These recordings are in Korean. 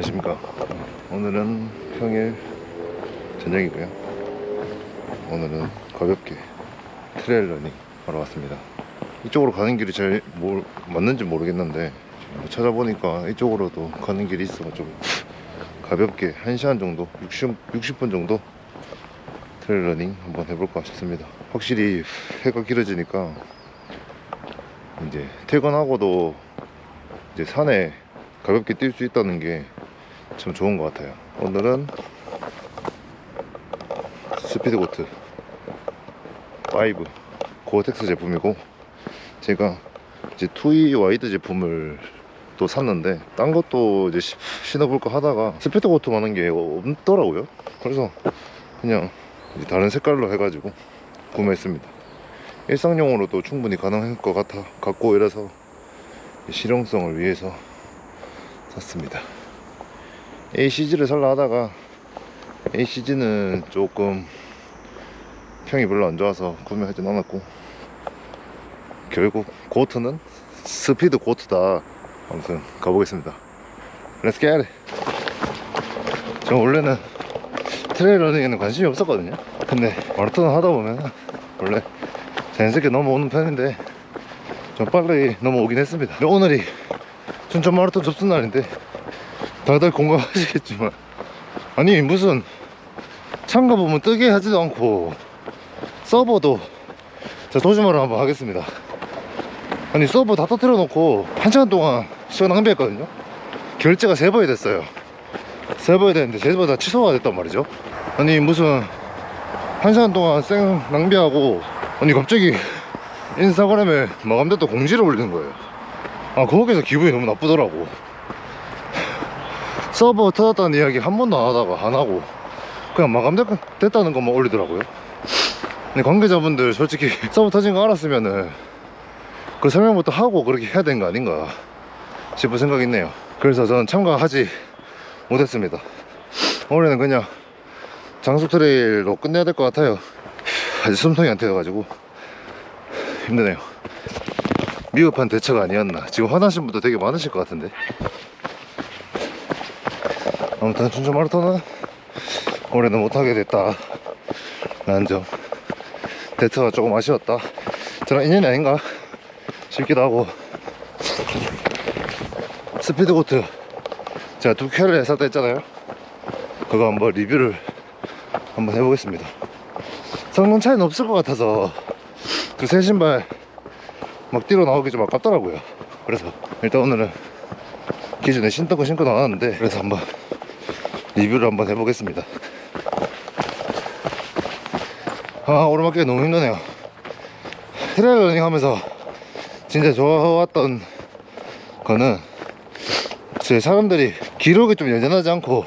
안녕하십니까. 오늘은 평일 저녁이고요. 오늘은 가볍게 트레일 러닝 하러 왔습니다. 이쪽으로 가는 길이 제일 맞는지 모르겠는데 찾아보니까 이쪽으로도 가는 길이 있어. 좀 가볍게 1시간 정도 60분 정도 트레일 러닝 한번 해볼까 싶습니다. 확실히 해가 길어지니까 이제 퇴근하고도 이제 산에 가볍게 뛸 수 있다는 게 참 좋은 것 같아요. 오늘은 스피드고트 5 고어텍스 제품이고, 제가 이제 투이 와이드 제품을 또 샀는데 딴 것도 이제 신어볼까 하다가 스피드고트 많은 게 없더라고요. 그래서 그냥 다른 색깔로 해가지고 구매했습니다. 일상용으로도 충분히 가능할 것 같고 이래서 실용성을 위해서 샀습니다. ACG를 살라 하다가 ACG는 조금 평이 별로 안 좋아서 구매하진 않았고, 결국 고트는 스피드 고트다. 아무튼 가보겠습니다. Let's get it. 저 원래는 트레일 러닝에는 관심이 없었거든요. 근데 마라톤을 하다 보면 원래 자연스럽게 넘어오는 편인데 좀 빨리 넘어오긴 했습니다. 오늘이 춘천 마라톤 접수 날인데 다들 공감하시겠지만, 아니 무슨 참가 보면 뜨게 하지도 않고 서버도, 자 도주말을 한번 하겠습니다. 아니 서버 다 터뜨려 놓고 1시간 동안 시간 낭비했거든요. 결제가 3번이 됐어요. 3번이 됐는데 3번 다 취소가 됐단 말이죠. 아니 무슨 1시간 동안 쌩 낭비하고, 아니 갑자기 인스타그램에 마감됐다 공지를 올리는 거예요. 아 거기서 기분이 너무 나쁘더라고. 서버 터졌다는 이야기 한 번도 안 하다가 안 하고 그냥 마감됐다는 것만 올리더라고요. 근데 관계자분들 솔직히 서버 터진 거 알았으면은 그 설명부터 하고 그렇게 해야 되는 거 아닌가 싶은 생각이 있네요. 그래서 저는 참가하지 못했습니다. 올해는 그냥 장수 트레일로 끝내야 될 것 같아요. 아직 숨통이 안 트여가지고 힘드네요. 미흡한 대처가 아니었나. 지금 화나신 분도 되게 많으실 것 같은데. 아무튼 춘천 마라톤은 올해는 못하게 됐다 라는 점, 대처가 조금 아쉬웠다, 저랑 인연이 아닌가 싶기도 하고. 스피드고트 제가 2켤레 샀다 했잖아요. 그거 한번 리뷰를 한번 해보겠습니다. 성능 차이는 없을 것 같아서 그 새 신발 막 뛰러 나오기 좀 아깝더라고요. 그래서 일단 오늘은 기존에 신던 거 신고 나왔는데, 그래서 한번 리뷰를 한번 해보겠습니다. 오르막길 너무 힘드네요. 트레일 러닝 하면서 진짜 좋아왔던 거는 제 사람들이 기록이 좀 여전하지 않고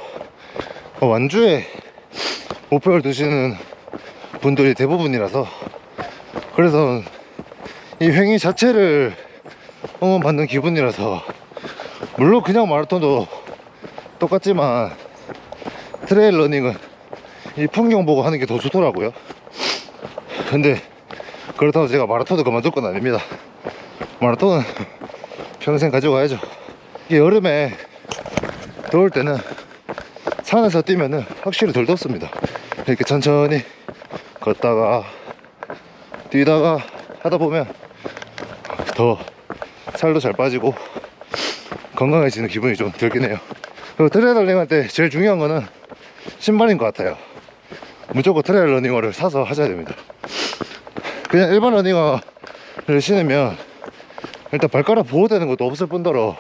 완주에 목표를 두시는 분들이 대부분이라서, 그래서 이 횡의 자체를 응원받는 기분이라서, 물론 그냥 마라톤도 똑같지만 트레일 러닝은 이 풍경 보고 하는 게 더 좋더라고요. 근데 그렇다고 제가 마라톤을 그만둘 건 아닙니다. 마라톤은 평생 가지고 가야죠. 이게 여름에 더울 때는 산에서 뛰면은 확실히 덜 덥습니다. 이렇게 천천히 걷다가 뛰다가 하다 보면 더 살도 잘 빠지고 건강해지는 기분이 좀 들긴 해요. 그리고 트레일 러닝 할 때 제일 중요한 거는 신발인 것 같아요. 무조건 트레일 러닝화를 사서 하셔야 됩니다. 그냥 일반 러닝화를 신으면 일단 발가락 보호되는 것도 없을 뿐더러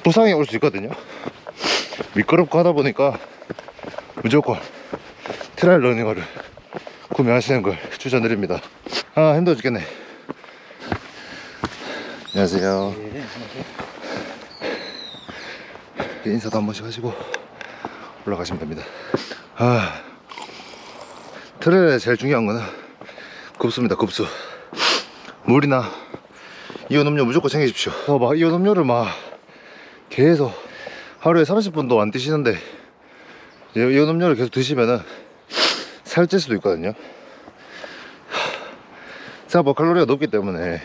부상이 올 수 있거든요. 미끄럽고 하다 보니까 무조건 트레일 러닝화를 구매하시는 걸 추천드립니다. 힘들어 죽겠네. 안녕하세요. 인사도 한 번씩 하시고 올라가시면 됩니다. 트레일에 제일 중요한 거는 급수입니다. 급수. 물이나 이온음료 무조건 챙기십시오. 막 이온음료를 막 계속 하루에 30분도 안 드시는데 이온음료를 계속 드시면은 살찔 수도 있거든요. 생각보다 칼로리가 높기 때문에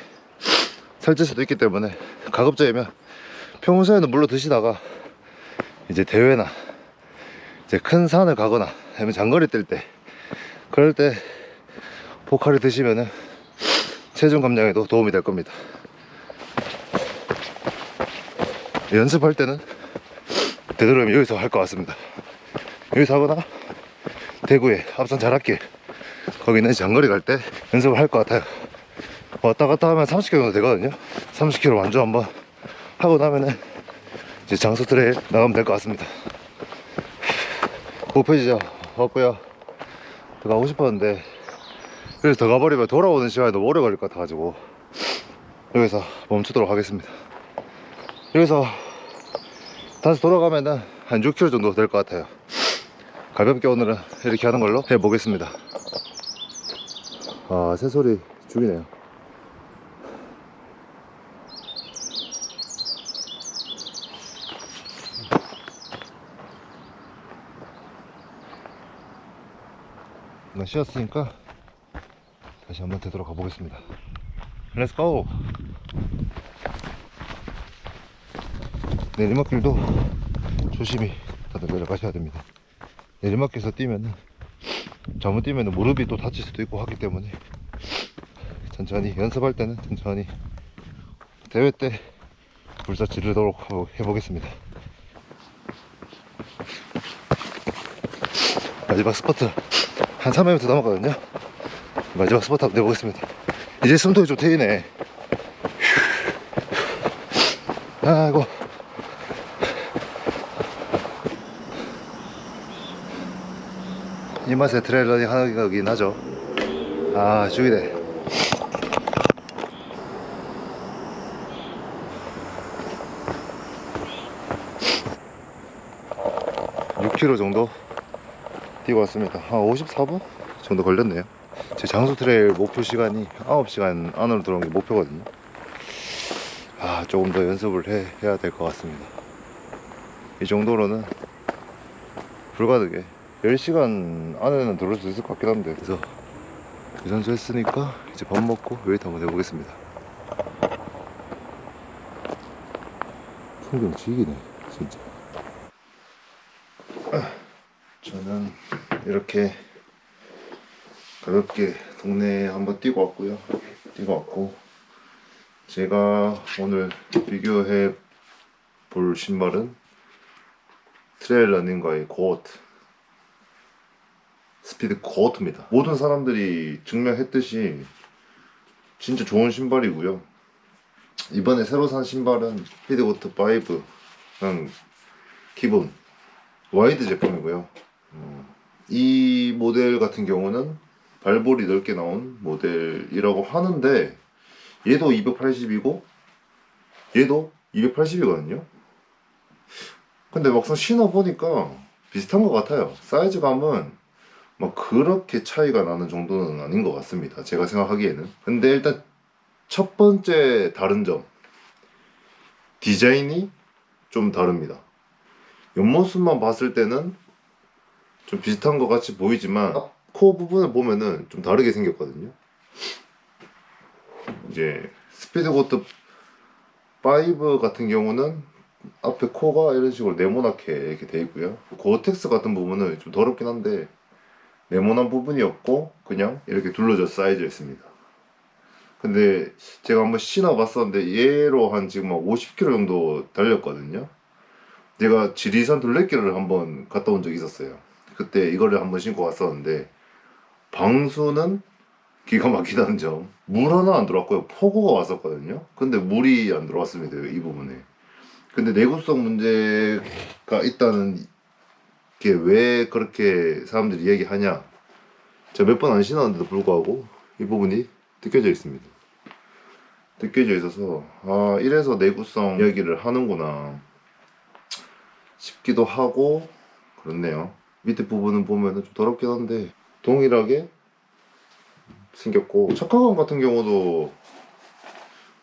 살찔 수도 있기 때문에 가급적이면 평소에는 물로 드시다가 이제 대회나 이제 큰 산을 가거나 아니면 장거리 뛸 때, 그럴 때 포카를 드시면은 체중 감량에도 도움이 될 겁니다. 연습할 때는 되도록이면 여기서 할 것 같습니다. 여기서 하거나 대구에 앞산 자락길, 거기는 장거리 갈 때 연습을 할 것 같아요. 왔다 갔다 하면 30km 정도 되거든요. 30km 완주 한번 하고 나면은 이제 장수 트레일 나가면 될 것 같습니다. 목표지죠. 왔고요. 더 가고 싶었는데, 그래서 더 가버리면 돌아오는 시간이 너무 오래 걸릴 것 같아가지고 여기서 멈추도록 하겠습니다. 여기서 다시 돌아가면은 한 6km 정도 될 것 같아요. 가볍게 오늘은 이렇게 하는 걸로 해보겠습니다. 아, 새소리 죽이네요. 쉬었으니까 다시 한번 되돌아가 보겠습니다. 렛츠 고! 내리막길도 조심히 다들 내려가셔야 됩니다. 내리막길에서 뛰면은, 잘못 뛰면은 무릎이 또 다칠 수도 있고 하기 때문에 천천히, 연습할 때는 천천히, 대회 때 불사 지르도록 해보겠습니다. 마지막 스퍼트 한 300m 남았거든요. 마지막 스퍼트 한번 내보겠습니다. 이제 숨통이 좀 트이네. 아이고. 이 맛에 트레일 러닝 하긴 하죠. 아, 죽이네. (6km) 정도 뛰고 왔습니다. 한 54분 정도 걸렸네요. 제 장수 트레일 목표 시간이 9시간 안으로 들어온 게 목표거든요. 아, 조금 더 연습을 해야 될 것 같습니다. 이 정도로는 불가능해. 10시간 안에는 들어올 수 있을 것 같긴 한데, 그래서 유산소 했으니까 이제 밥 먹고 웨이트 한번 해보겠습니다. 풍경 지기네 진짜. 저는 이렇게 가볍게 동네에 한번 뛰고 왔고, 제가 오늘 비교해 볼 신발은 트레일 러닝과의 고어트, 스피드 고어트입니다. 모든 사람들이 증명했듯이 진짜 좋은 신발이고요. 이번에 새로 산 신발은 스피드 고어트 5는 기본 와이드 제품이고요. 이 모델 같은 경우는 발볼이 넓게 나온 모델이라고 하는데, 얘도 280이고 얘도 280이거든요. 근데 막상 신어보니까 비슷한 것 같아요. 사이즈감은 막 그렇게 차이가 나는 정도는 아닌 것 같습니다, 제가 생각하기에는. 근데 일단 첫 번째 다른 점, 디자인이 좀 다릅니다. 옆모습만 봤을 때는 좀 비슷한 것 같이 보이지만 코 부분을 보면은 좀 다르게 생겼거든요. 이제 스피드 고트 5 같은 경우는 앞에 코가 이런 식으로 네모나게 이렇게 돼 있고요. 고어텍스 같은 부분은 좀 더럽긴 한데 네모난 부분이 없고 그냥 이렇게 둘러져 쌓여져 있습니다. 근데 제가 한번 신어봤었는데 얘로 한 지금 막 50km 정도 달렸거든요. 제가 지리산 둘레길을 한번 갔다 온 적이 있었어요. 그때 이거를 한번 신고 왔었는데, 방수는 기가 막히다는 점, 물 하나 안 들어왔고요. 폭우가 왔었거든요. 근데 물이 안 들어왔습니다, 이 부분에. 근데 내구성 문제가 있다는 게 왜 그렇게 사람들이 얘기하냐, 제가 몇 번 안 신었는데도 불구하고 이 부분이 느껴져 있습니다. 느껴져 있어서, 아, 이래서 내구성 이야기를 하는구나 싶기도 하고 그렇네요. 밑에 부분은 보면은 좀 더럽긴 한데 동일하게 생겼고, 착화감 같은 경우도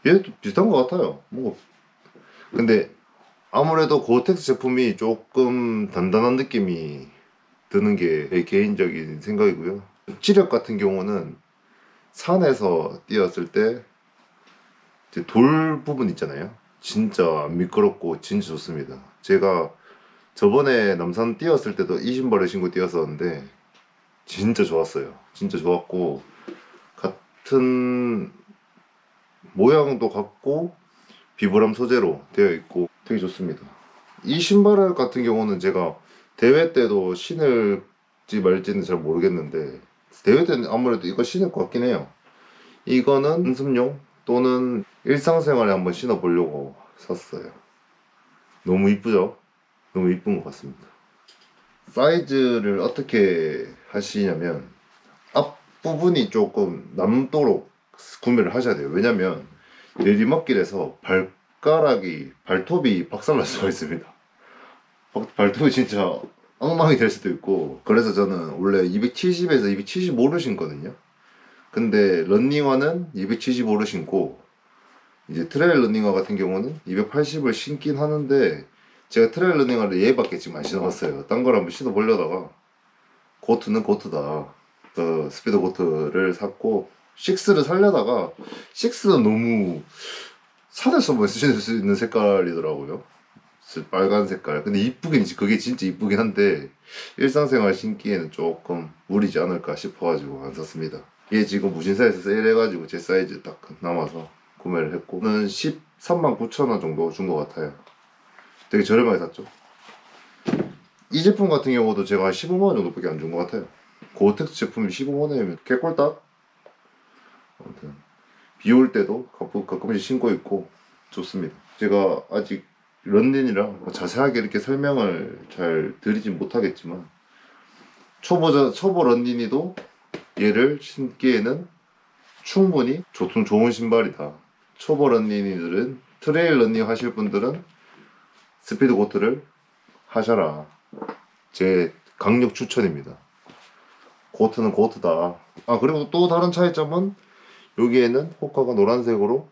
얘도 비슷한 것 같아요. 뭐 근데 아무래도 고어텍스 제품이 조금 단단한 느낌이 드는 게 제 개인적인 생각이고요. 지력 같은 경우는 산에서 뛰었을 때 이제 돌 부분 있잖아요. 진짜 미끄럽고 진짜 좋습니다. 제가 저번에 남산 뛰었을 때도 이 신발을 신고 뛰었었는데 진짜 좋았어요. 진짜 좋았고 같은 모양도 같고 비브람 소재로 되어 있고 되게 좋습니다. 이 신발 같은 경우는 제가 대회 때도 신을지 말지는 잘 모르겠는데 대회 때는 아무래도 이거 신을 것 같긴 해요. 이거는 연습용 또는 일상생활에 한번 신어보려고 샀어요. 너무 이쁘죠? 너무 이쁜 것 같습니다. 사이즈를 어떻게 하시냐면 앞부분이 조금 남도록 구매를 하셔야 돼요. 왜냐면 내리막길에서 발톱이 박살날 수가 있습니다. 발톱이 진짜 엉망이 될 수도 있고, 그래서 저는 원래 270에서 275를 신거든요. 근데 런닝화는 275를 신고 이제 트레일 런닝화 같은 경우는 280을 신긴 하는데 제가 트레일 런닝화를 얘밖에 지금 안 신어봤어요. 딴 걸 한번 신어보려다가 고트는 고트다. 그 스피드 고트를 샀고 6를 살려다가 6는 너무 산에서 신을 수 있는 색깔이더라고요. 빨간 색깔. 근데 이쁘긴 그게 진짜 이쁘긴 한데 일상생활 신기에는 조금 무리지 않을까 싶어가지고 안 샀습니다. 이게 지금 무신사에서 세일해가지고 제 사이즈 딱 남아서 구매를 했고 저는 13만 9천 원 정도 준 것 같아요. 되게 저렴하게 샀죠. 이 제품 같은 경우도 제가 한 15만 원 정도밖에 안 준 것 같아요. 고텍스 제품이 15만 원이면 개꿀딱. 아무튼 비 올 때도 가끔씩 신고 있고 좋습니다. 제가 아직 런닝이라 자세하게 이렇게 설명을 잘 드리진 못하겠지만 초보 런닝이도 얘를 신기에는 충분히 좋은 신발이다. 초보 런닝이들은 트레일 런닝 하실 분들은 스피드 고트를 하셔라. 제 강력 추천입니다. 고트는 고트다. 그리고 또 다른 차이점은 여기에는 호카가 노란색으로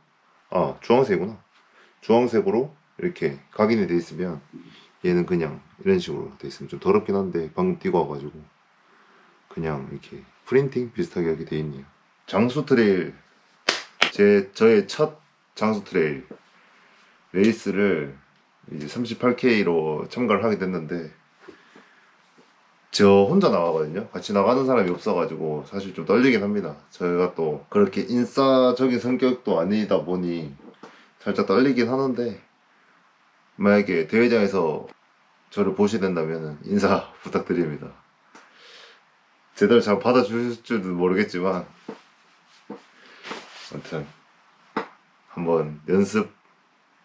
주황색이구나. 주황색으로 이렇게 각인이 돼 있으면 얘는 그냥 이런 식으로 돼 있으면 좀 더럽긴 한데 방금 뛰고 와가지고 그냥 이렇게 프린팅 비슷하게 이렇게 돼 있네요. 장수 트레일 저의 첫 장수 트레일 레이스를 이제 38K로 참가를 하게 됐는데 저 혼자 나가거든요. 같이 나가는 사람이 없어가지고 사실 좀 떨리긴 합니다. 저희가 또 그렇게 인싸적인 성격도 아니다 보니 살짝 떨리긴 하는데 만약에 대회장에서 저를 보시게 된다면 인사 부탁드립니다. 제대로 잘 받아주실 줄도 모르겠지만 아무튼 한번 연습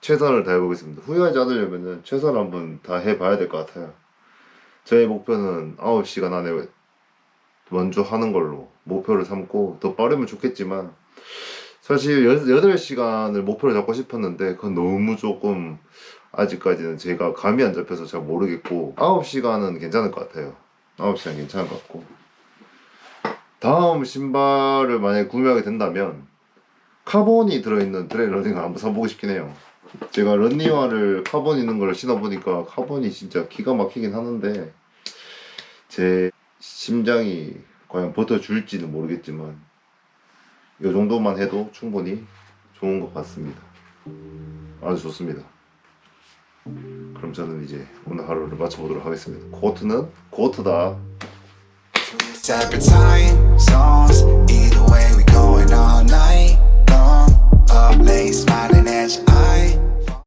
최선을 다해보겠습니다. 후회하지 않으려면 최선을 한번 다 해봐야 될 것 같아요. 저의 목표는 9시간 안에 완주하는 걸로 목표를 삼고 더 빠르면 좋겠지만 사실 8시간을 목표로 잡고 싶었는데 그건 너무 조금 아직까지는 제가 감이 안 잡혀서 잘 모르겠고 9시간은 괜찮을 것 같아요. 9시간 괜찮을 것 같고 다음 신발을 만약에 구매하게 된다면 카본이 들어있는 트레일 러닝을 한번 사보고 싶긴 해요. 제가 런닝화를 카본 있는 걸 신어보니까 카본이 진짜 기가 막히긴 하는데 제 심장이 과연 버텨줄지는 모르겠지만 이 정도만 해도 충분히 좋은 것 같습니다. 아주 좋습니다. 그럼 저는 이제 오늘 하루를 마쳐보도록 하겠습니다. 고트는 고트다. Separate time zones, either way we going all night.